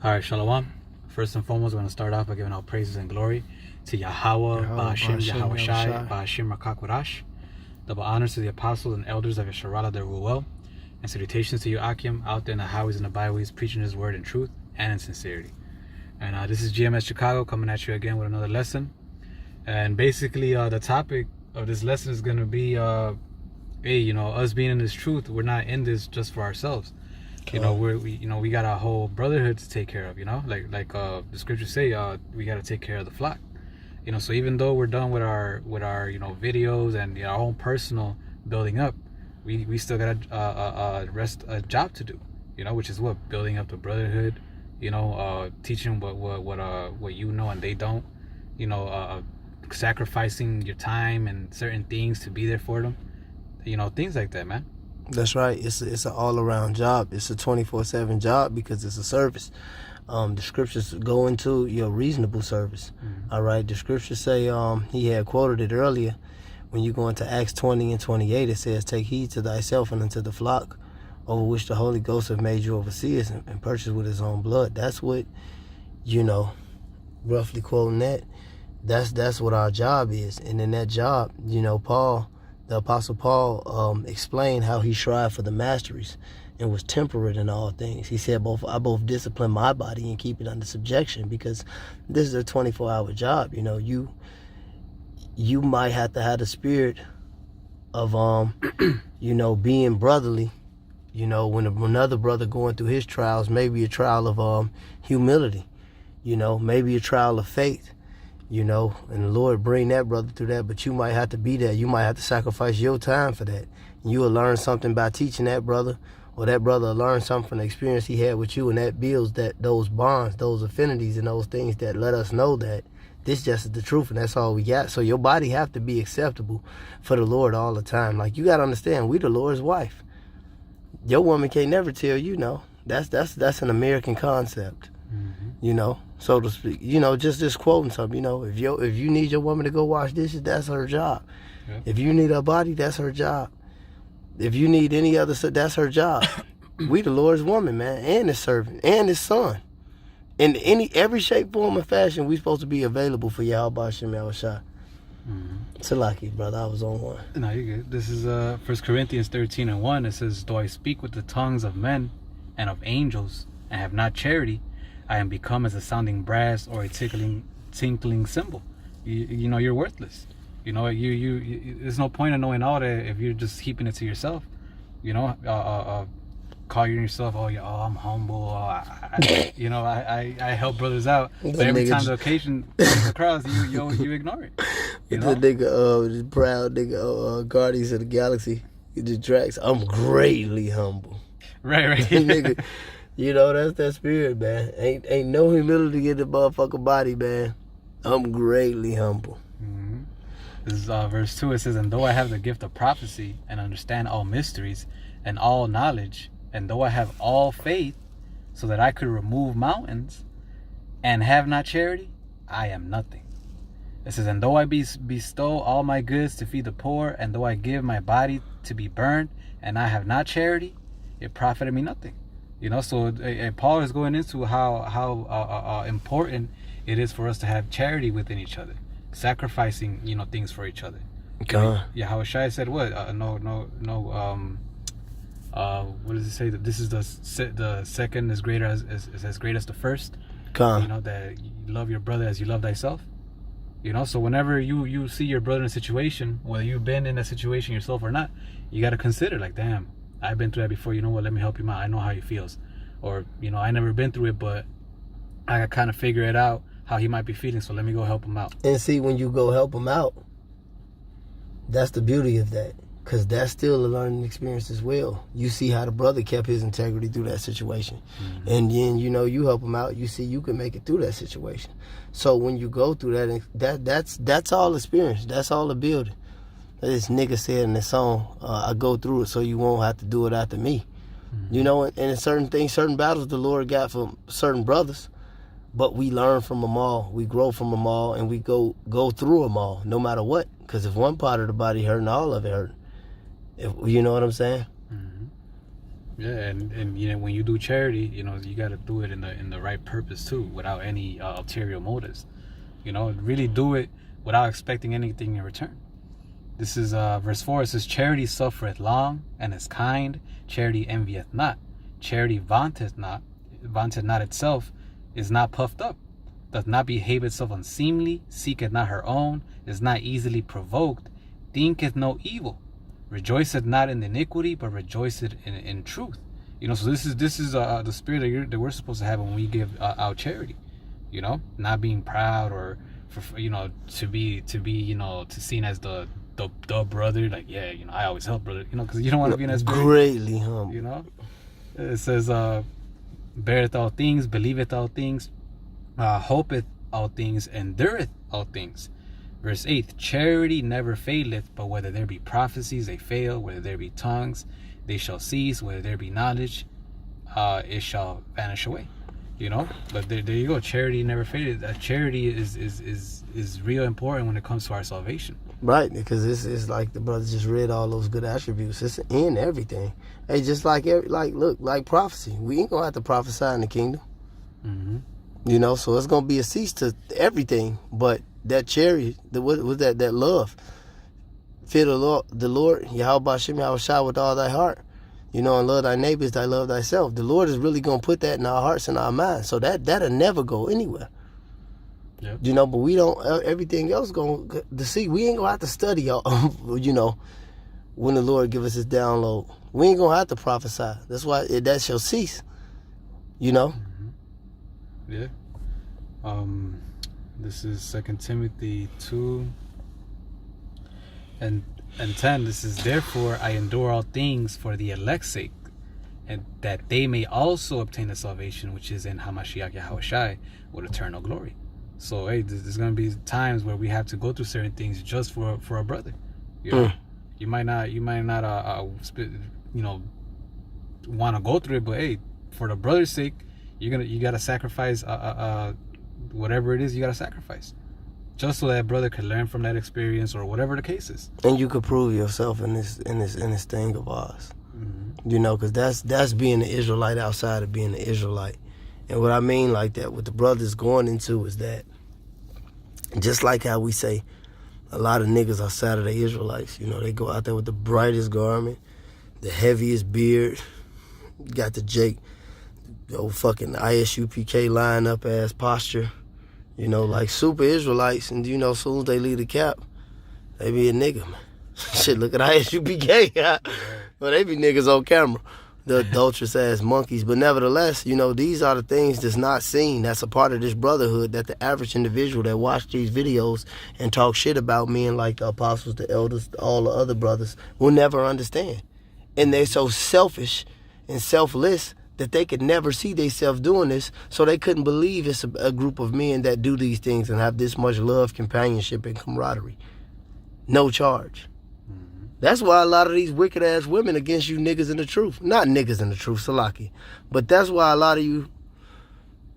All right, Shalom. First and foremost, we're going to start off by giving all praises and glory to Yahweh, Ba'ashim, Yahweh Shai, Ba'ashim Rakakwadash. Double honors to the apostles and elders of Yesharala der Ruel, and salutations to you, Akim, out there in the highways and the byways, preaching his word in truth and in sincerity. And this is GMS Chicago coming at you again with another lesson. And basically, the topic of this lesson is going to be, hey, us being in this truth, we're not in this just for ourselves. We got our whole brotherhood to take care of, like the scriptures say, we got to take care of the flock. So even though we're done with our videos and our own personal building up, we still got a job to do, which is what? Building up the brotherhood, teaching what you know and they don't, sacrificing your time and certain things to be there for them, things like that, man. That's right. It's an all-around job. It's a 24/7 job because it's a service. The scriptures go into your reasonable service. Mm-hmm. All right. The scriptures say, he had quoted it earlier, when you go into Acts 20 and 28, it says, "Take heed to thyself and unto the flock, over which the Holy Ghost have made you overseers and purchased with his own blood." That's what, roughly quoting that, that's what our job is. And in that job, the Apostle Paul explained how he strived for the masteries and was temperate in all things. He said, I both discipline my body and keep it under subjection, because this is a 24-hour job. You might have to have the spirit of, being brotherly. When another brother going through his trials, maybe a trial of humility, maybe a trial of faith. And the Lord bring that brother through that, but you might have to be there. You might have to sacrifice your time for that. And you will learn something by teaching that brother, or that brother will learn something from the experience he had with you, and that builds those bonds, those affinities, and those things that let us know that this just is the truth, and that's all we got. So your body have to be acceptable for the Lord all the time. Like, you got to understand, we the Lord's wife. Your woman can't never tell you no. That's an American concept. Mm-hmm. So to speak, just quoting something, if you need your woman to go wash dishes, that's her job. Yeah. If you need her body, that's her job. If you need any other stuff, that's her job. We the Lord's woman, man, and his servant, and his son. In every shape, form, or fashion, we supposed to be available for Yahweh Shem Shai. Salaki, brother, I was on one. No, you're good. This is 1 Corinthians 13 and 1. It says, "Though I speak with the tongues of men and of angels, and have not charity, I am become as a sounding brass or a tinkling cymbal." You're worthless. You there's no point in knowing all that if you're just keeping it to yourself. Calling yourself, I'm humble. I help brothers out, but every time the occasion comes across, you ignore it. The nigga, this proud nigga, Guardians of the Galaxy, he just Drax. I'm greatly humble. Right. Nigga. That's that spirit, man. Ain't no humility in the motherfucking body, man. I'm greatly humble. Mm-hmm. This is verse 2. It says, "And though I have the gift of prophecy and understand all mysteries and all knowledge, and though I have all faith so that I could remove mountains and have not charity, I am nothing." It says, "And though I bestow all my goods to feed the poor, and though I give my body to be burned, and I have not charity, it profited me nothing." So Paul is going into how important it is for us to have charity within each other, sacrificing things for each other. How Shai said what? What does it say? That this is the second is greater as great as the first. That you love your brother as you love thyself. So whenever you see your brother in a situation, whether you've been in a situation yourself or not, you got to consider, like, damn, I've been through that before. You know what? Let me help him out. I know how he feels. Or, I never been through it, but I kind of figure it out how he might be feeling. So let me go help him out. And see, when you go help him out, that's the beauty of that. Because that's still a learning experience as well. You see how the brother kept his integrity through that situation. Mm-hmm. And then, you help him out. You see you can make it through that situation. So when you go through that's all experience. That's all the building. This nigga said in the song, I go through it so you won't have to do it after me. Mm-hmm. And in certain things, certain battles the Lord got from certain brothers, but we learn from them all. We grow from them all, and we go through them all, no matter what. Because if one part of the body hurting, all of it hurting. You know what I'm saying? Mm-hmm. Yeah, and you know, when you do charity, you know, you got to do it in the right purpose too, without any ulterior motives. You know, really do it without expecting anything in return. This is verse 4. It says, charity suffereth long and is kind. Charity envieth not. Charity vaunteth not itself, is not puffed up, doth not behave itself unseemly, seeketh not her own, is not easily provoked, thinketh no evil, rejoiceth not in iniquity, but rejoiceth in truth. You know, so this is the spirit that we're supposed to have when we give out charity. You know, not being proud or for, you know, to be you know, to seen as the brother, like, yeah, you know, I always help, brother, you know, because you don't want to be in that spirit. Greatly humble. You know, it says, beareth all things, believeth all things, hopeth all things, endureth all things. Verse 8, charity never faileth, but whether there be prophecies, they fail. Whether there be tongues, they shall cease. Whether there be knowledge, it shall vanish away. You know, but there you go. Charity never faded. Charity is real important when it comes to our salvation. Right, because it's like the brother just read all those good attributes. It's in everything. Hey, just like like prophecy. We ain't gonna have to prophesy in the kingdom. Mm-hmm. You know, so it's gonna be a cease to everything. But that charity, that love, fear the Lord, Yahweh Hashem, Yahweh Shai with all thy heart. You know, and love thy neighbors, thy love thyself. The Lord is really gonna put that in our hearts and our minds. So that'll never go anywhere. Yep. You know, but we don't. Everything else going to see. We ain't gonna have to study, you know, when the Lord give us His download. We ain't gonna have to prophesy. That's why that shall cease. You know. Mm-hmm. Yeah. This is 2 Timothy 2 and 10. This is, therefore I endure all things for the elect's sake, and that they may also obtain the salvation which is in Hamashiach Yahweh Shai with eternal glory. So hey, there's gonna be times where we have to go through certain things just for a brother. You know, you might not you know, want to go through it, but hey, for the brother's sake, you gotta sacrifice whatever it is you gotta sacrifice, just so that brother could learn from that experience or whatever the case is. And you could prove yourself in this thing of ours. Mm-hmm. You know, because that's being an Israelite outside of being an Israelite. And what I mean like that, what the brother's going into is that, just like how we say a lot of niggas outside of the Israelites, you know, they go out there with the brightest garment, the heaviest beard, got the old fucking ISUPK line up ass posture, you know, like super Israelites. And, you know, as soon as they leave the cap, they be a nigga, man. Shit, look at ISUPK. Well, they be niggas on camera. The adulterous ass monkeys. But nevertheless, you know, these are the things that's not seen. That's a part of this brotherhood that the average individual that watch these videos and talk shit about men like the apostles, the elders, all the other brothers will never understand. And they're so selfish and selfless that they could never see themselves doing this, so they couldn't believe it's a group of men that do these things and have this much love, companionship, and camaraderie. No charge. That's why a lot of these wicked ass women against you niggas in the truth. Not niggas in the truth, Salaki. But that's why a lot of you,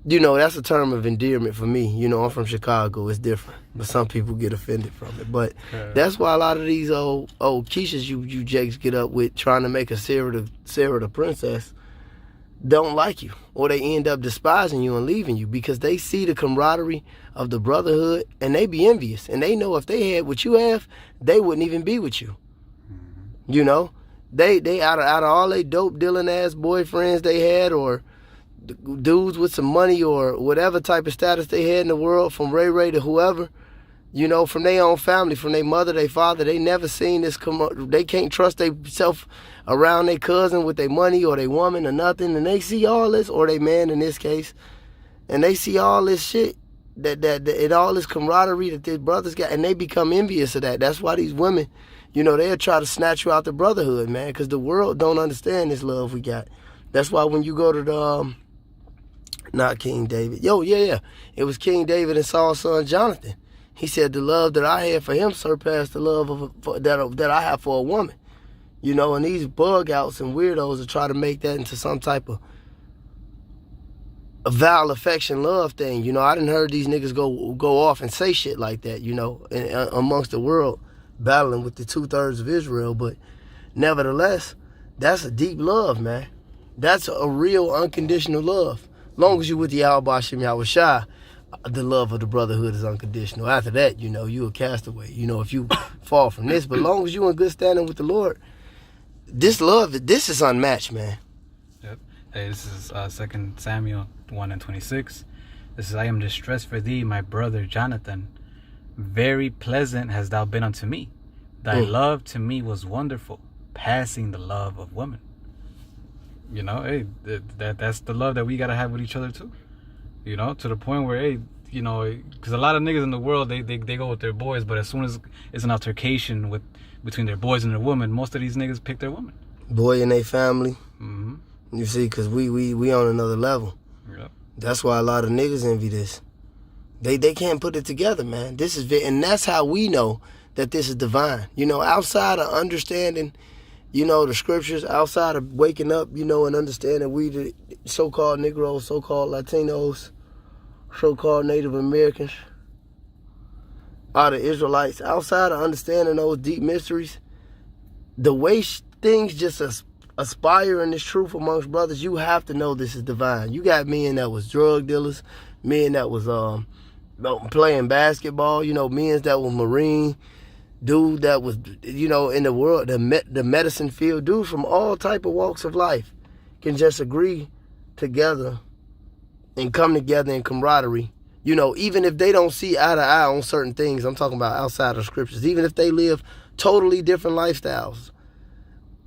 you know, that's a term of endearment for me. You know, I'm from Chicago. It's different. But some people get offended from it. But that's why a lot of these old Keishas you jakes get up with trying to make a Sarah the princess don't like you. Or they end up despising you and leaving you because they see the camaraderie of the brotherhood and they be envious. And they know if they had what you have, they wouldn't even be with you. You know, they out of all they dope dealing ass boyfriends they had, or dudes with some money or whatever type of status they had in the world, from Ray to whoever, you know, from their own family, from their mother, their father, they never seen this they can't trust themselves around their cousin with their money or their woman or nothing, and they see all this, or their man in this case, and they see all this shit that all this camaraderie that these brothers got, and they become envious of that. That's why these women, you know, they'll try to snatch you out the brotherhood, man, because the world don't understand this love we got. That's why when you go to the, not King David. It was King David and Saul's son Jonathan. He said the love that I had for him surpassed the love that I have for a woman. You know, and these bug outs and weirdos will try to make that into some type of a vile affection love thing. You know, I done heard these niggas go off and say shit like that, you know, amongst the world, battling with the 2/3 of Israel. But nevertheless, that's a deep love, man. That's a real unconditional love. Long as you with the Yahweh Shem Yahweh Shai, the love of the brotherhood is unconditional. After that, you know, you a castaway. You know, if you fall from this, but long as you in good standing with the Lord, this love, this is unmatched, man. Yep. Hey, this is 2 Samuel 1:26. This is, I am distressed for thee, my brother Jonathan. Very pleasant hast thou been unto me. Thy love to me was wonderful, passing the love of women. You know, hey, that's the love that we gotta have with each other too. You know, to the point where, hey, you know, because a lot of niggas in the world, they go with their boys, but as soon as it's an altercation between their boys and their women, most of these niggas pick their women. Boy and their family. Mm-hmm. You see, because we on another level. Yep. That's why a lot of niggas envy this. They can't put it together, man. This is and that's how we know that this is divine. You know, outside of understanding, you know, the scriptures, outside of waking up, you know, and understanding we the so-called Negroes, so-called Latinos, so-called Native Americans, are the Israelites, outside of understanding those deep mysteries, the way things just aspire in this truth amongst brothers, you have to know this is divine. You got men that was drug dealers, men that was playing basketball, you know, men that was Marine, dude that was, you know, in the world, the medicine field, dudes from all type of walks of life can just agree together and come together in camaraderie. You know, even if they don't see eye to eye on certain things, I'm talking about outside of scriptures, even if they live totally different lifestyles,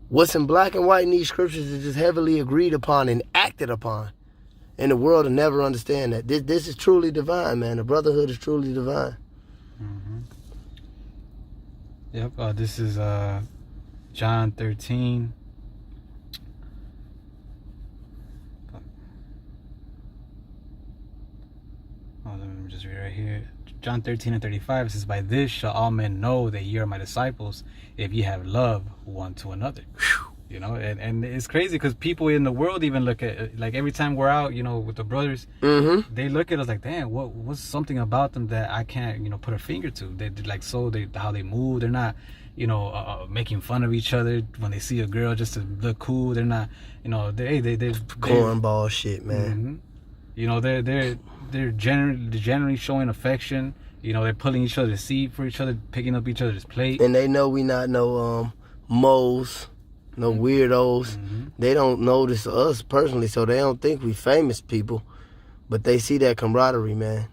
what's in black and white in these scriptures is just heavily agreed upon and acted upon. And the world will never understand that. This is truly divine, man. The brotherhood is truly divine. Mm-hmm. Yep, this is John 13. Let me just read right here. John 13:35, it says, by this shall all men know that ye are my disciples, if ye have love one to another. You know, and it's crazy because people in the world even look at, like, every time we're out, you know, with the brothers, they look at us like, damn, what's something about them that I can't, you know, put a finger to? They like, how they move, they're not, you know, making fun of each other when they see a girl just to look cool. They're not, you know, they cornball shit, man. Mm-hmm. You know, they're generally showing affection. You know, they're pulling each other's seat for each other, picking up each other's plate. And they know we not no moles, no weirdos. They don't notice us personally, so they don't think we famous people. But they see that camaraderie, man.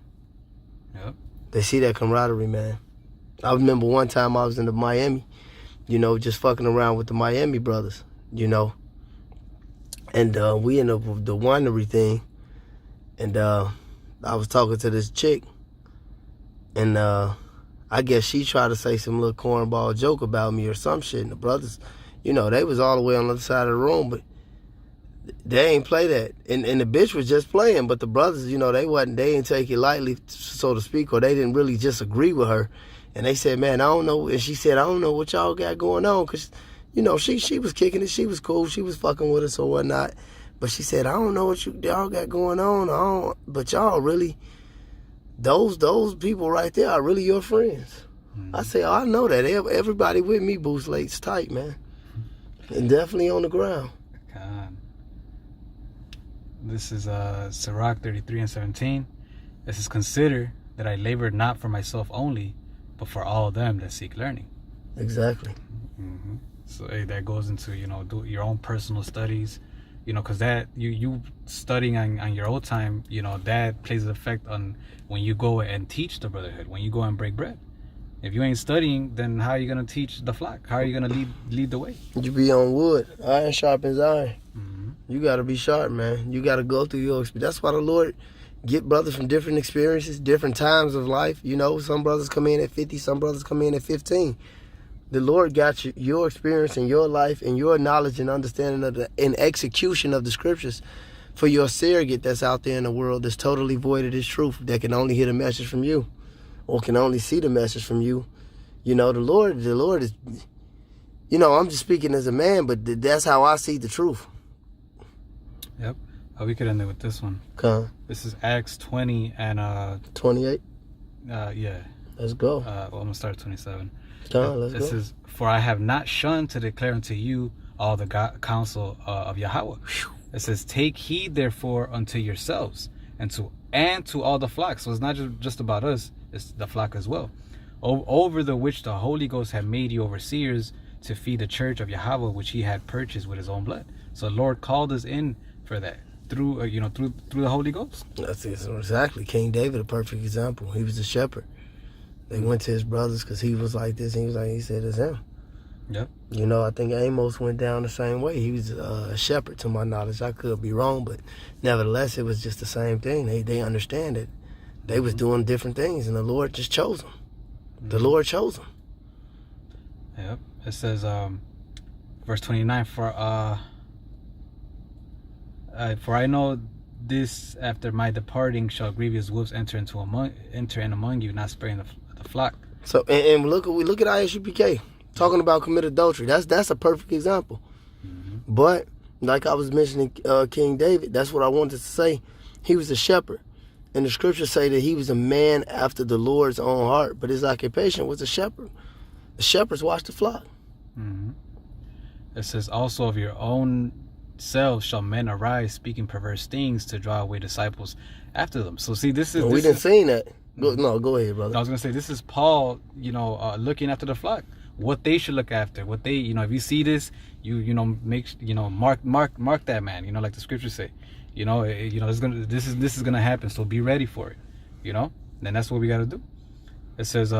Yep. They see that camaraderie, man. I remember one time I was in Miami, you know, just fucking around with the Miami brothers, you know. And we in the winery thing. And I was talking to this chick. And I guess she tried to say some little cornball joke about me or some shit. And the brothers, you know, they was all the way on the other side of the room, but they ain't play that. And the bitch was just playing, but the brothers, you know, they didn't take it lightly, so to speak, or they didn't really just agree with her. And they said, man, I don't know. And she said, I don't know what y'all got going on. Because, you know, she was kicking it. She was cool. She was fucking with us or whatnot. But she said, I don't know what y'all got going on. But y'all really, those people right there are really your friends. I say, oh, I know that. Everybody with me, Boost Late's tight, man. And definitely on the ground. God. This is Sirach 33:17. This is, consider that I labored not for myself only, but for all them that seek learning. Exactly. Mm-hmm. So hey, that goes into, you know, do your own personal studies, you know, because that you studying on your own time, you know, that plays an effect on when you go and teach the brotherhood, when you go and break bread. If you ain't studying, then how are you gonna teach the flock? How are you gonna lead the way? You be on wood. Iron sharpens iron. You gotta be sharp, man. You gotta go through your experience. That's why the Lord get brothers from different experiences, different times of life. You know, some brothers come in at 50, some brothers come in at 15. The Lord got your experience in your life and your knowledge and understanding of and execution of the scriptures for your surrogate that's out there in the world that's totally void of this truth, that can only hear the message from you or can only see the message from you. You know, the Lord is, you know, I'm just speaking as a man, but that's how I see the truth. Yep. We could end it with this one. Okay. This is Acts 20 and 28. Yeah. Let's go. Well, I'm gonna start at 27. Let's this go. is, for I have not shunned to declare unto you all the counsel of Yahweh. It says, take heed therefore unto yourselves and to all the flock. So it's not just about us, it's the flock as well. Over the which the Holy Ghost had made you overseers to feed the church of Yahweh, which he had purchased with his own blood. So the Lord called us in for that through the Holy Ghost. That's it. Exactly. King David, a perfect example. He was a shepherd. They went to his brothers because he was like this. And he said it's him. Yep. You know, I think Amos went down the same way. He was a shepherd, to my knowledge. I could be wrong, but nevertheless, it was just the same thing. They understand it. They was doing different things, and the Lord just chose them. The Lord chose them. Yep. It says, verse 29, for I know this after my departing shall grievous wolves enter in among you, not sparing the flock. So and look at ISUPK talking about commit adultery. That's a perfect example. But like I was mentioning, King David, that's what I wanted to say. He was a shepherd, and the scriptures say that he was a man after the Lord's own heart. But his occupation was a shepherd. The shepherds watch the flock. It says, also of your own selves shall men arise, speaking perverse things to draw away disciples after them. So see, we didn't see that. Go ahead, brother. I was gonna say, this is Paul, looking after the flock, what they should look after, what they, if you see this, mark that man, like the scriptures say, this is gonna happen, so be ready for it, then that's what we got to do. It says,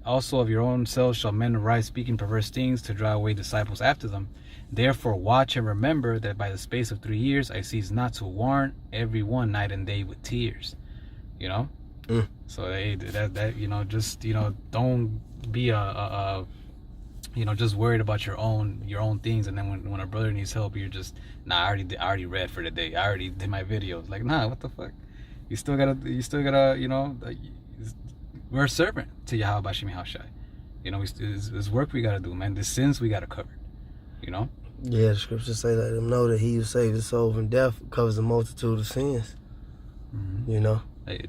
also of your own selves shall men arise, speaking perverse things to draw away disciples after them. Therefore watch and remember that by the space of 3 years I cease not to warn every one night and day with tears. So don't be just worried about your own things, and then when a brother needs help, you're just, I already read for the day, I already did my videos. Like, what the fuck? You still gotta we're a servant to Yahweh Bashim Hashai. It's work we gotta do, man. The sins we gotta cover. Yeah, the scriptures say, let them know that he who saves his soul from death covers a multitude of sins.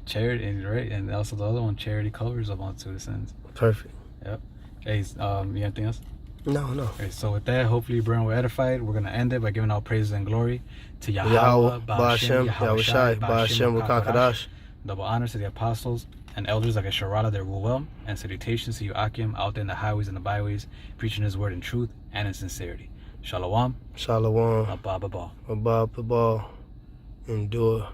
Charity, right? And also the other one, charity covers a multitude of sins. Perfect. Yep. Hey, you got anything else? No. Okay, so with that, hopefully, brethren, we're edified. We're gonna end it by giving all praises and glory to Yahweh, Ba'ashem, Yahushai, Ba'ashem, Wakakadash. Double honors to the apostles and elders like a Sharala that rule well, and salutations to you, Akim, out there in the highways and the byways, preaching his word in truth and in sincerity. Shalom. Shalom. Abba Baba. Abba Baba. Endure.